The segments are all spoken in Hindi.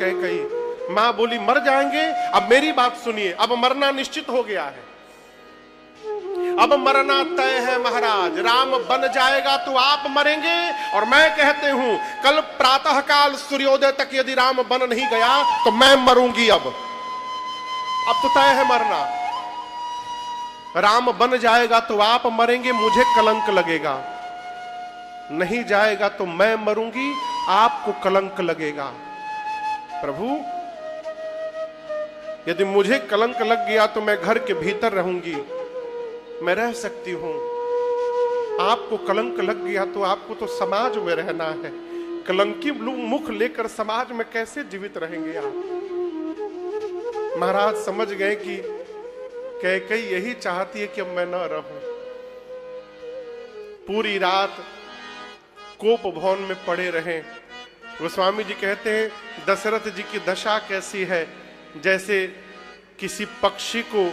कही। मां बोली मर जाएंगे। अब मेरी बात सुनिए, अब मरना निश्चित हो गया है, अब मरना तय है महाराज। राम बन जाएगा तो आप मरेंगे, और मैं कहते हूं कल प्रातः काल सूर्योदय तक यदि राम बन नहीं गया तो मैं मरूंगी। अब तो तय है मरना। राम बन जाएगा तो आप मरेंगे, मुझे कलंक लगेगा, नहीं जाएगा तो मैं मरूंगी, आपको कलंक लगेगा। प्रभु यदि मुझे कलंक लग गया तो मैं घर के भीतर रहूंगी, मैं रह सकती हूं। आपको कलंक लग गया तो आपको तो समाज में रहना है। कलंकी मुख लेकर समाज में कैसे जीवित रहेंगे आप? महाराज समझ गए कि कैकेयी यही चाहती है कि अब मैं न रहूं। पूरी रात कोप भवन में पड़े रहें। गोस्वामी जी कहते हैं दशरथ जी की दशा कैसी है, जैसे किसी पक्षी को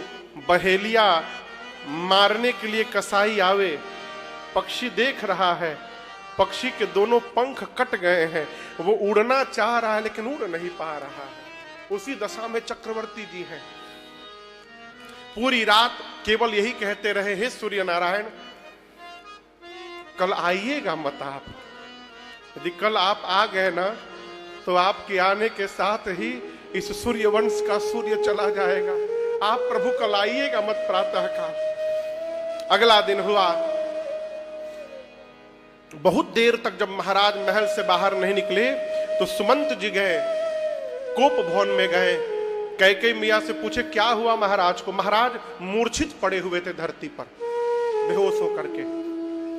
बहेलिया मारने के लिए कसाई आवे, पक्षी देख रहा है, पक्षी के दोनों पंख कट गए हैं, वो उड़ना चाह रहा है लेकिन उड़ नहीं पा रहा है। उसी दशा में चक्रवर्ती जी हैं। पूरी रात केवल यही कहते रहे, हे सूर्य नारायण कल आइएगा मत आप। यदि कल आप आ गए ना तो आपके आने के साथ ही इस सूर्य वंश का सूर्य चला जाएगा। आप प्रभु कल आइएगा मत प्रातः काल। अगला दिन हुआ, बहुत देर तक जब महाराज महल से बाहर नहीं निकले तो सुमंत जी गए, कोप भवन में गए। कैकेयी मियां से पूछे क्या हुआ महाराज को? महाराज मूर्छित पड़े हुए थे धरती पर बेहोश होकर के।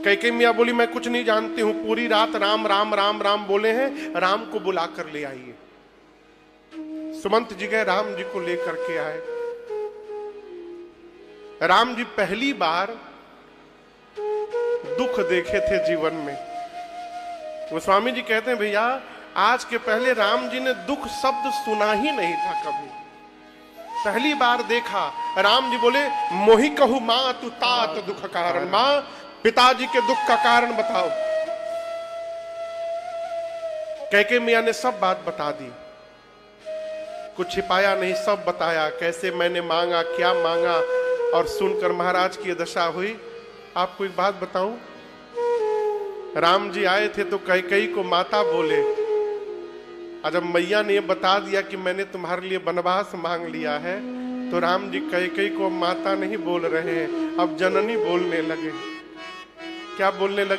कैकेयी मियां बोली मैं कुछ नहीं जानती हूं, पूरी रात राम राम राम राम बोले हैं, राम को बुलाकर ले आइए। सुमंत जी गए, राम जी को लेकर के आए। राम जी पहली बार दुख देखे थे जीवन में। गोस्वामी जी कहते हैं भैया आज के पहले राम जी ने दुख शब्द सुना ही नहीं था कभी, पहली बार देखा। राम जी बोले मोहि कहू मां तू तात दुख कारण। मां पिताजी के दुख का कारण बताओ। कैकेयी मियां ने सब बात बता दी, कुछ छिपाया नहीं, सब बताया कैसे मैंने मांगा, क्या मांगा। और सुनकर महाराज की दशा हुई। आपको एक बात बताऊं, राम जी आए थे तो कैकेयी को माता बोले, और जब मैया ने बता दिया कि मैंने तुम्हारे लिए वनवास मांग लिया है तो राम जी कैकेयी को माता नहीं बोल रहे हैं, अब जननी बोलने लगे। क्या बोलने लगे?